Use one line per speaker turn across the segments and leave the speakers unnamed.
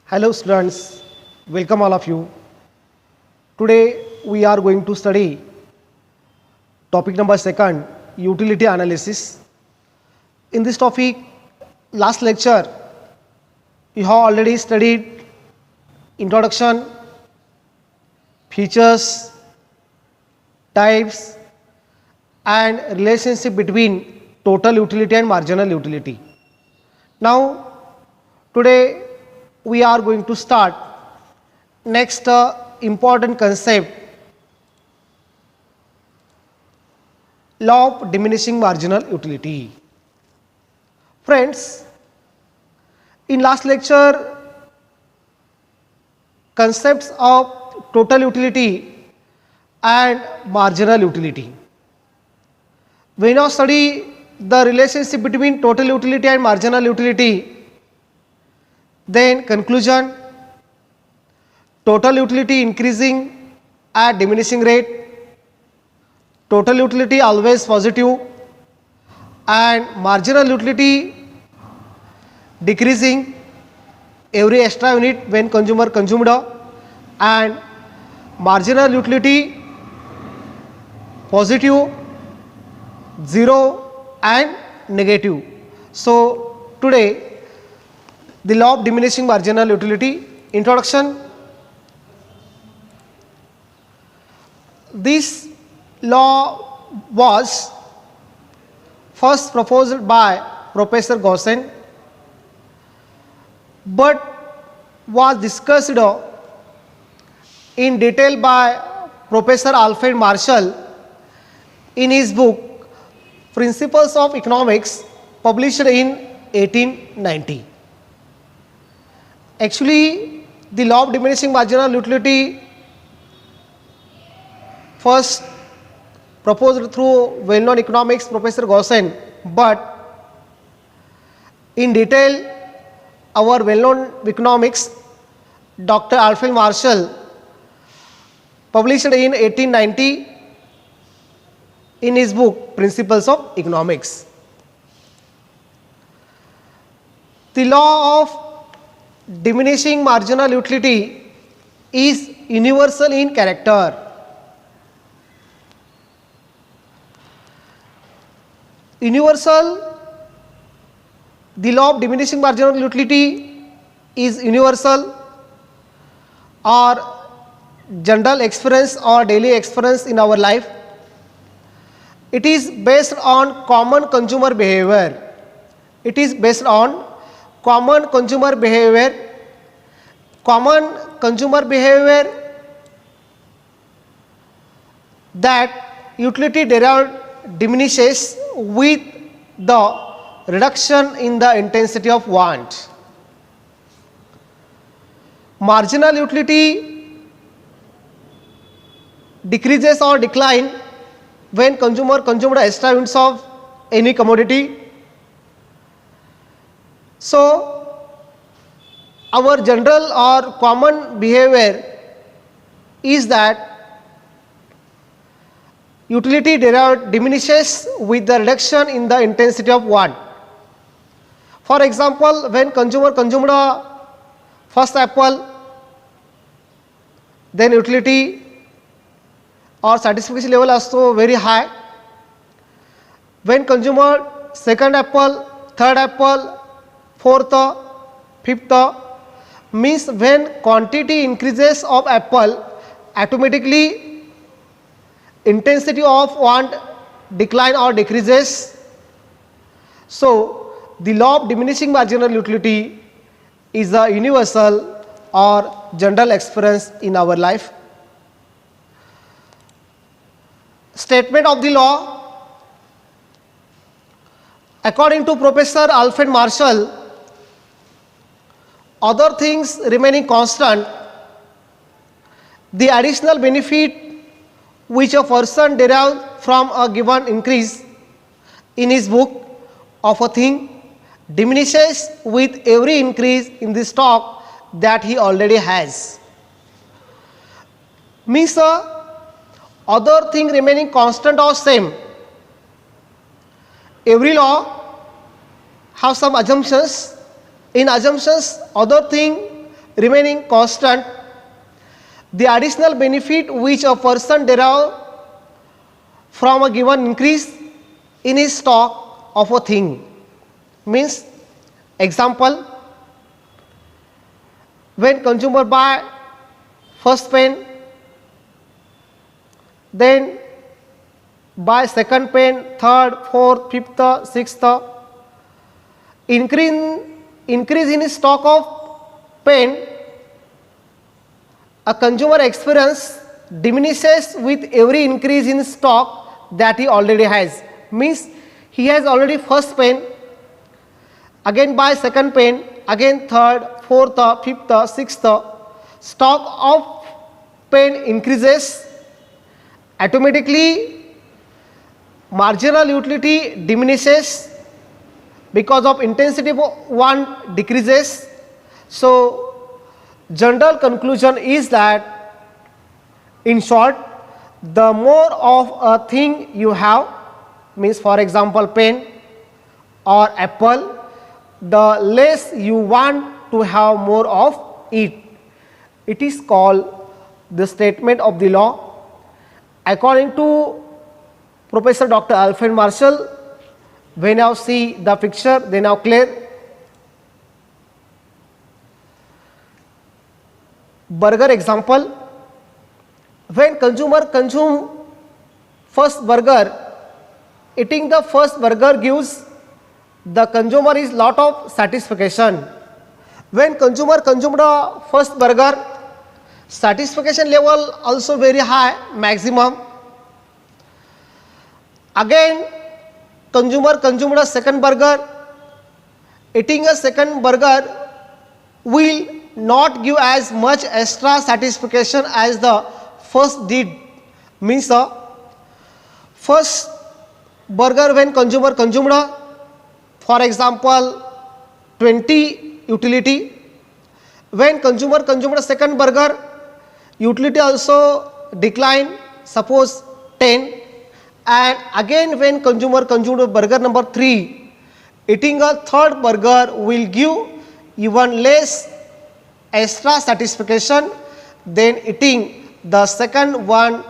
Hello students, welcome all of you. Today we are going to study topic number 2, utility analysis. In this topic, last lecture you have already studied introduction, features, types and relationship between total utility and marginal utility. Now today we are going to start next important concept, law of diminishing marginal utility. Friends, in last lecture concepts of total utility and marginal utility. We now study the relationship between total utility and marginal utility. Then conclusion, total utility increasing at diminishing rate, total utility always positive and marginal utility decreasing every extra unit when consumer consumed, and marginal utility positive, zero and negative. So today the law of diminishing marginal utility. Introduction. This law was first proposed by Professor Gaussen but was discussed in detail by Professor Alfred Marshall in his book Principles of Economics, published in 1890. Actually, the law of diminishing marginal utility first proposed through well-known economics Professor Gaussen, but in detail our well-known economics Dr. Alfred Marshall published in 1890 in his book Principles of Economics. The law of diminishing marginal utility is universal in character. Universal, the law of diminishing marginal utility is universal or general experience or daily experience in our life. It is based on common consumer behavior. It is based on common consumer behavior. Common consumer behavior that utility derived diminishes with the reduction in the intensity of want. Marginal utility decreases or decline when consumer consumed extra units of any commodity. So our general or common behavior is that utility derived diminishes with the reduction in the intensity of want. For example, when consumer consumed a first apple, then utility or satisfaction level is so very high. When consumer second apple, third apple, fourth, fifth, means when quantity increases of apple, automatically intensity of want decline or decreases. So the law of diminishing marginal utility is a universal or general experience in our life. Statement of the law. According to Professor Alfred Marshall, other things remaining constant, the additional benefit which a person derives from a given increase in his book of a thing diminishes with every increase in the stock that he already has. Means other thing remaining constant or same. Every law have some assumptions. In assumptions, other thing remaining constant, the additional benefit which a person derives from a given increase in his stock of a thing. Means, example, when consumer buy first pen, then buy second pen, third, fourth, fifth, sixth, increase in his stock of pen, a consumer experience diminishes with every increase in stock that he already has. Means, he has already first pen, again buy second pen, again third, fourth, fifth, sixth, stock of pen increases, automatically marginal utility diminishes because of intensity of one decreases. So, general conclusion is that, in short, the more of a thing you have, means for example pen or apple, the less you want to have more of it. It is called the statement of the law. According to Professor Dr. Alfred Marshall, when you see the picture, they now clear. Burger example, when consumer consume first burger, eating the first burger gives the consumer is lot of satisfaction. When consumer consumed the first burger, satisfaction level also very high, maximum. Again consumer consumed a second burger, eating a second burger will not give as much extra satisfaction as the first did. Means the first burger when consumer consumed, for example 20 utility, when consumer consumed a second burger, utility also decline, suppose 10, and again when consumer consumed burger number 3, eating a third burger will give even less extra satisfaction than eating the second one,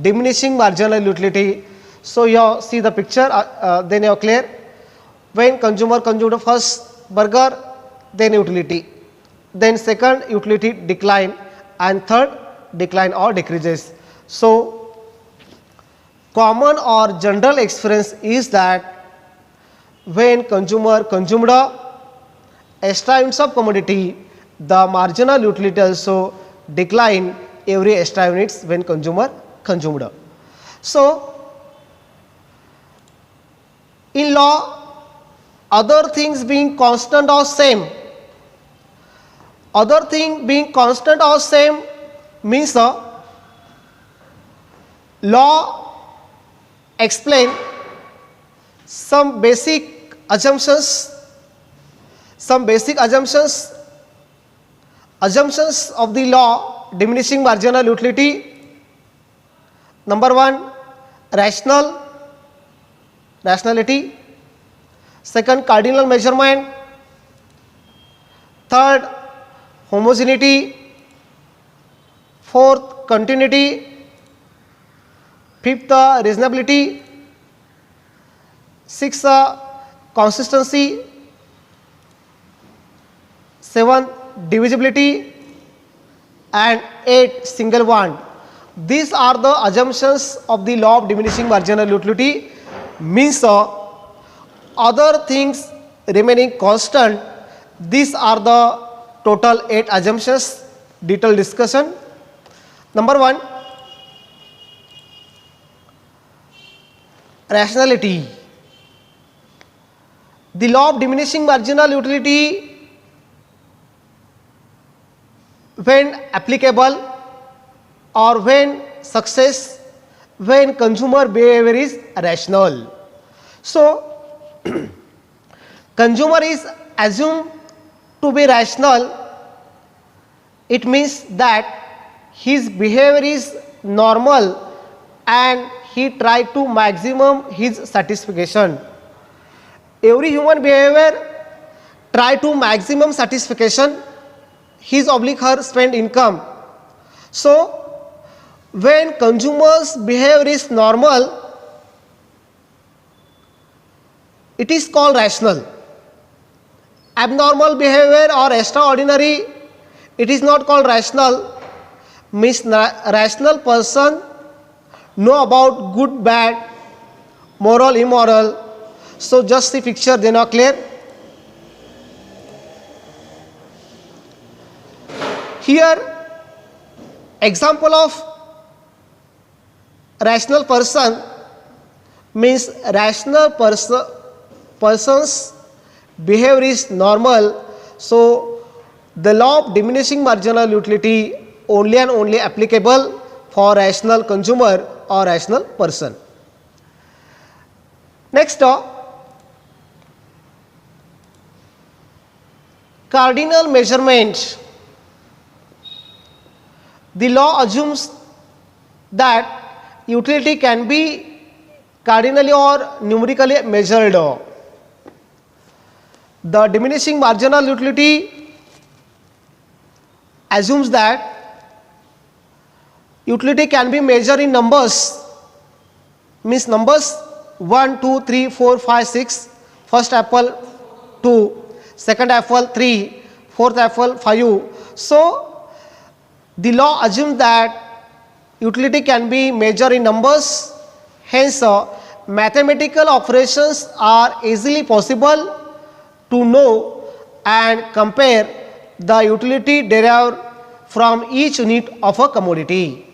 diminishing marginal utility. So you see the picture, then you are clear. When consumer consumed first burger, then utility, then second utility decline, and third decline or decreases. So common or general experience is that when consumer consumed extra units of commodity, the marginal utility also decline every extra units when consumer consumed. So in law, other things being constant or same, other thing being constant or same means the law explain some basic assumptions, assumptions of the law diminishing marginal utility. Number 1, rationality. Second, cardinal measurement. Third, homogeneity. Fourth, continuity. Fifth, reasonability. Sixth, consistency. Seventh, divisibility. And 8, single bond. These are the assumptions of the law of diminishing marginal utility. Means other things remaining constant. These are the total 8 assumptions. Detailed discussion. Number 1, rationality. The law of diminishing marginal utility, when applicable or when success, when consumer behavior is rational. So consumer is assumed to be rational, it means that his behavior is normal and he try to maximum his satisfaction. Every human behavior try to maximum satisfaction. his oblique her spent income. So when consumers behavior is normal, it is called rational. Abnormal behavior or extraordinary, it is not called rational. Means rational person know about good, bad, moral, immoral. So just the picture, they are clear. Here example of rational person means rational person's behavior is normal. So the law of diminishing marginal utility only and only applicable for rational consumer or rational person. Next, cardinal measurement. The law assumes that utility can be cardinally or numerically measured. The diminishing marginal utility assumes that utility can be measured in numbers, means numbers 1, 2, 3, 4, 5, 6, first apple 2, second apple 3, fourth apple 5. So the law assumes that utility can be measured in numbers, hence mathematical operations are easily possible to know and compare the utility derived from each unit of a commodity.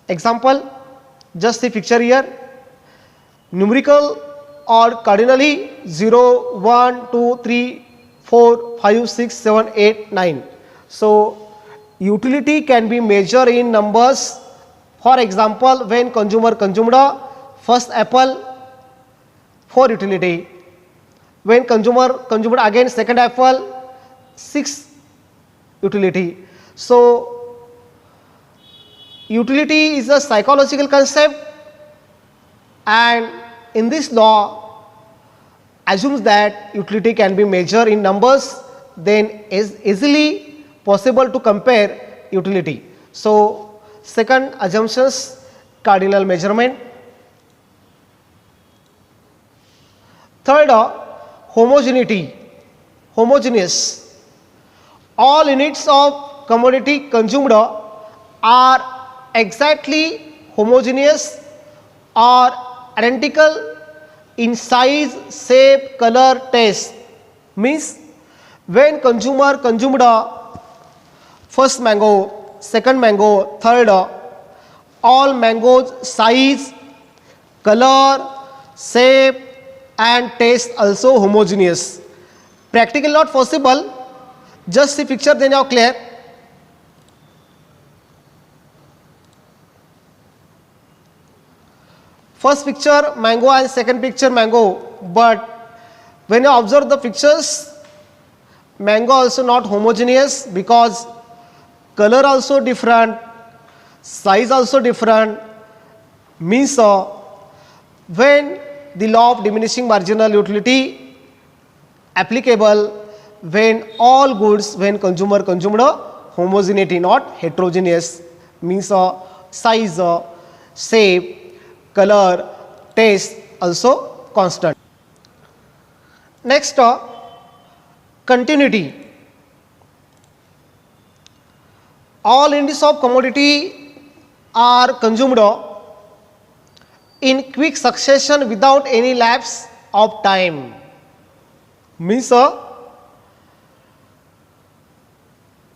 Example, just the picture here, numerical or cardinally 0, 1, 2, 3, 4, 5, 6, 7, 8, 9. So utility can be measured in numbers. For example, when consumer consumed first apple, 4 utility. When consumer consumed again second apple, 6 utility. So utility is a psychological concept, and in this law assumes that utility can be measured in numbers, then is easily possible to compare utility. So second assumptions, cardinal measurement. Third, homogeneity, homogeneous. All units of commodity consumed are exactly homogeneous or identical in size, shape, color, taste. Means when consumer consumed first mango, second mango, third, all mangoes size, color, shape and taste also homogeneous. Practical not possible, just the picture then you are clear. First picture mango and second picture mango, but when you observe the pictures, mango also not homogeneous because color also different, size also different. Means when the law of diminishing marginal utility applicable when all goods when consumer consumed homogeneity not heterogeneous, means size, shape, color, taste also constant. Next, continuity. All units of commodity are consumed in quick succession without any lapse of time. Means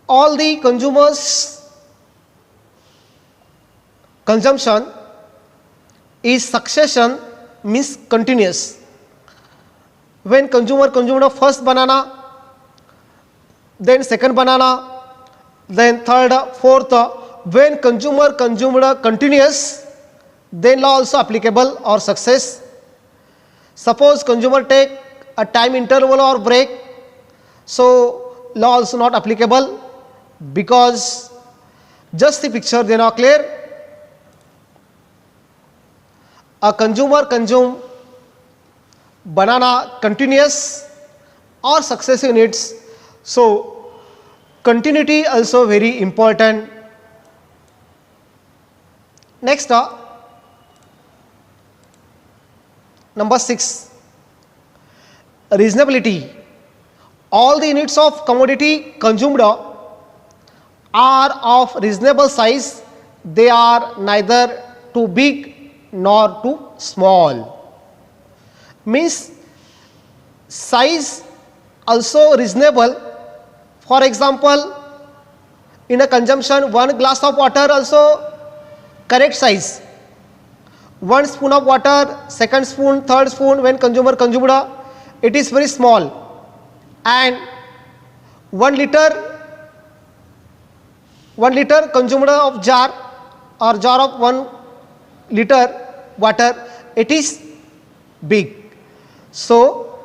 all the consumers consumption is succession, means continuous. When consumer consumed a first banana, then second banana, then third, fourth, when consumer consumed a continuous, then law also applicable or success. Suppose consumer take a time interval or break, so law also not applicable because just the picture they are clear. A consumer consume banana continuous or successive units, so Continuity also very important. Next, number 6, reasonability. All the units of commodity consumed are of reasonable size. They are neither too big nor too small. Means size also reasonable. For example, in a consumption, 1 glass of water also correct size. 1 spoon of water, second spoon, third spoon, when consumer consumed, it is very small. And 1 liter consumed of jar or jar of 1 liter water, it is big. So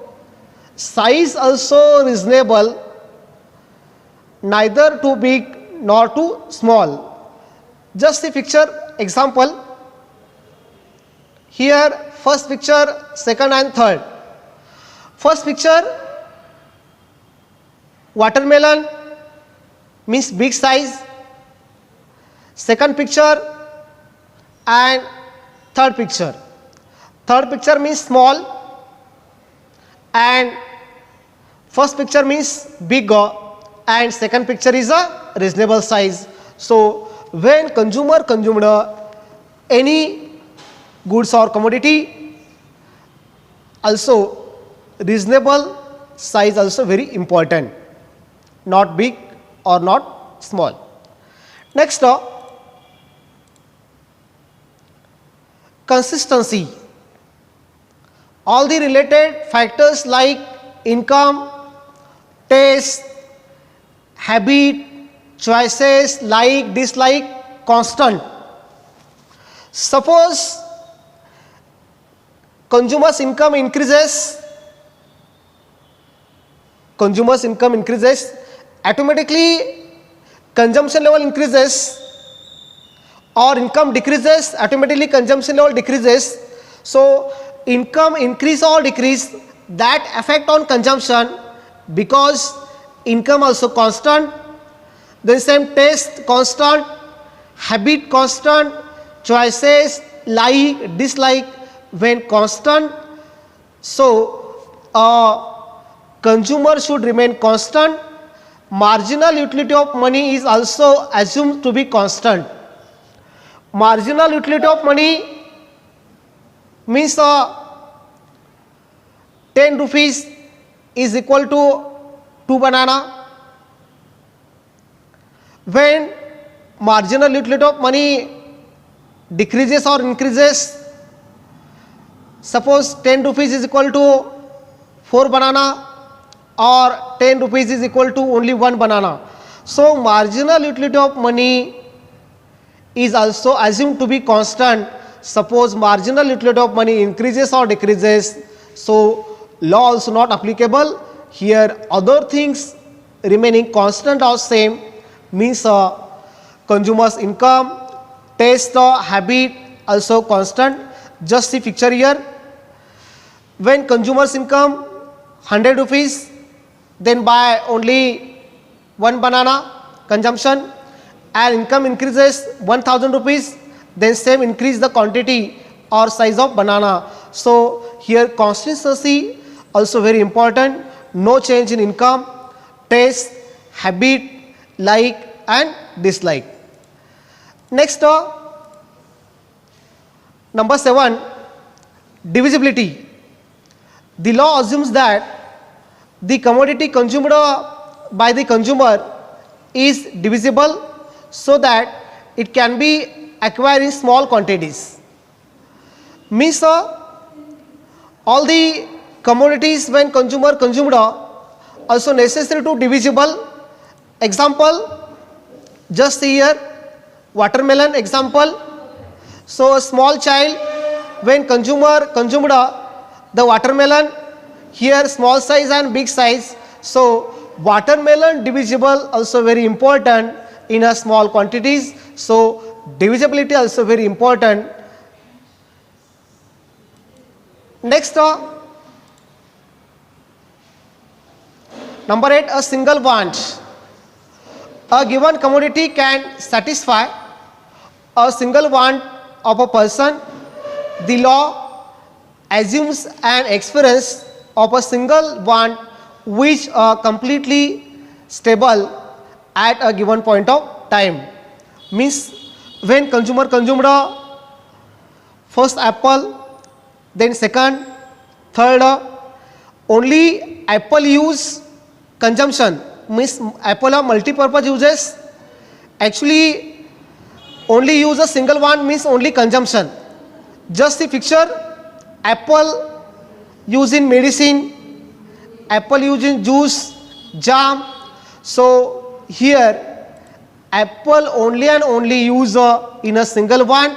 size also reasonable, neither too big nor too small. Just the picture example. Here first picture, second and third. First picture, watermelon means big size. Second picture and third picture. Third picture means small and first picture means big and second picture is a reasonable size. So when consumer consumed any goods or commodity, also reasonable size also very important, not big or not small. Next, consistency. All the related factors like income, taste, habit, choices, like, dislike, constant. Suppose consumers' income increases, automatically consumption level increases, or income decreases, automatically consumption level decreases. So income increase or decrease, that effect on consumption, because income also constant, then same taste constant, habit constant, choices like, dislike, when constant. So consumer should remain constant. Marginal utility of money is also assumed to be constant. Marginal utility of money means 10 rupees is equal to 2 banana. When marginal utility of money decreases or increases, suppose 10 rupees is equal to 4 banana or 10 rupees is equal to only 1 banana. So marginal utility of money is also assumed to be constant. Suppose marginal utility of money increases or decreases, so law also not applicable. Here other things remaining constant or same, means consumers income, taste, habit also constant. Just see picture here. When consumers income 100 rupees, then buy only 1 banana consumption, and income increases 1000 rupees, then same increase the quantity or size of banana. So here consistency also very important. No change in income, taste, habit, like and dislike. Next, number 7, divisibility. The law assumes that the commodity consumed by the consumer is divisible so that it can be acquired in small quantities. Means all the commodities when consumer consumed also necessary to divisible. Example, just see here, watermelon example. So a small child when consumer consumed the watermelon, here small size and big size. So watermelon divisible also very important in a small quantities. So divisibility also very important. Next, number 8, a single branch. A given commodity can satisfy a single want of a person. The law assumes an experience of a single want which are completely stable at a given point of time. Means when consumer consumed first apple, then second, third, only apple use consumption, means apple are multi-purpose uses. Actually, only use a single one means only consumption. Just the picture, apple use in medicine, apple use in juice, jam. So here, apple only and only use in a single one.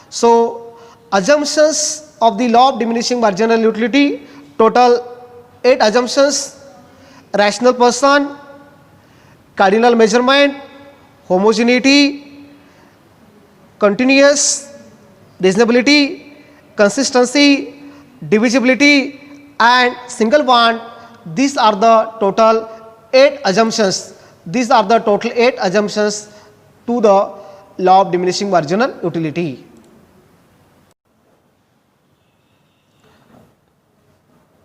So assumptions of the law of diminishing marginal utility, total 8 assumptions: rational person, cardinal measurement, homogeneity, continuous, reasonability, consistency, divisibility, and single one. These are the total 8 assumptions. These are the total 8 assumptions to the law of diminishing marginal utility.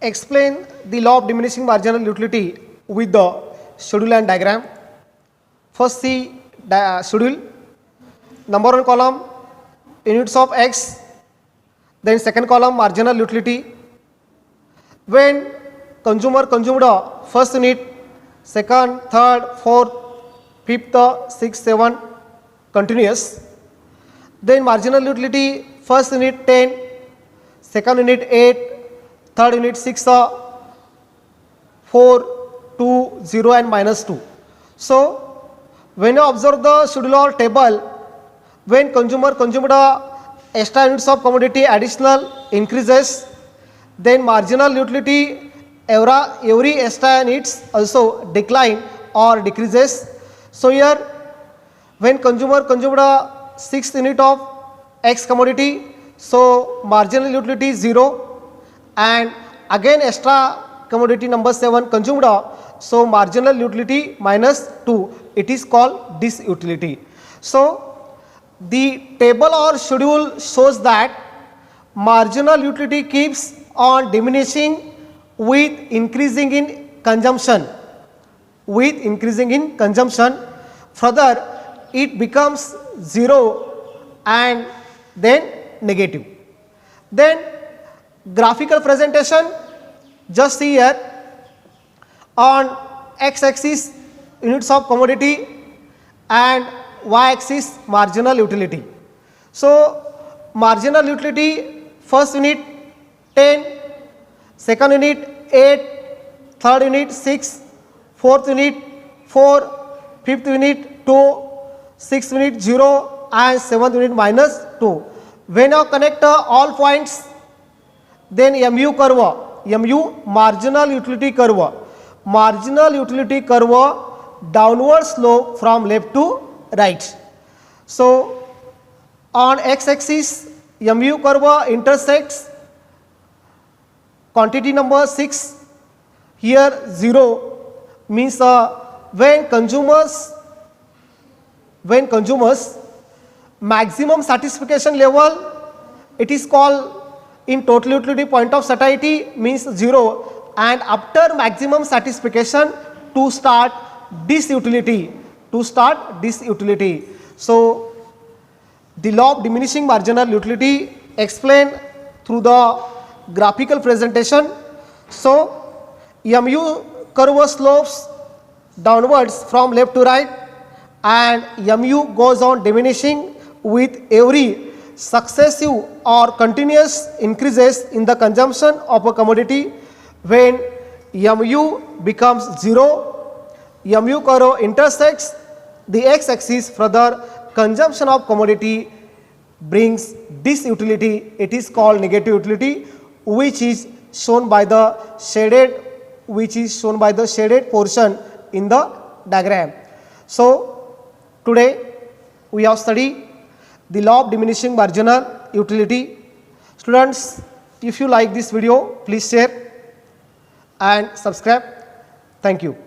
Explain the law of diminishing marginal utility with the schedule and diagram. First, see schedule. Number 1 column, units of x. Then second column, marginal utility. When consumer consumed first unit, second, third, fourth, fifth, sixth, seventh, continuous. Then marginal utility, first unit 10, second unit 8, third unit 6, 4, 2, 0 and minus 2. So when you observe the scheduler table, when consumer consumed extra units of commodity additional increases, then marginal utility every extra units also decline or decreases. So here when consumer consumed 6th unit of X commodity, so marginal utility is 0, and again extra commodity number 7 consumed, so marginal utility minus 2, it is called disutility. So the table or schedule shows that marginal utility keeps on diminishing with increasing in consumption. With increasing in consumption, further it becomes 0 and then negative. Then graphical presentation, just see here, on x-axis units of commodity and y-axis marginal utility. So marginal utility, first unit 10, second unit 8, third unit 6, fourth unit 4, fifth unit 2, sixth unit 0 and seventh unit minus 2. When you connect all points, then MU curve, MU marginal utility curve, marginal utility curve downward slope from left to right. So on x-axis MU curve intersects quantity number 6, here 0 means when consumers maximum satisfaction level, it is called in total utility point of satiety means 0, and after maximum satisfaction to start disutility, So the law of diminishing marginal utility explained through the graphical presentation. So MU curve slopes downwards from left to right, and MU goes on diminishing with every successive or continuous increases in the consumption of a commodity. When MU becomes 0, MU curve intersects the x-axis, further consumption of commodity brings disutility, it is called negative utility, which is shown by the shaded portion in the diagram. So today we have studied the law of diminishing marginal utility. Students, if you like this video, please share and subscribe. Thank you.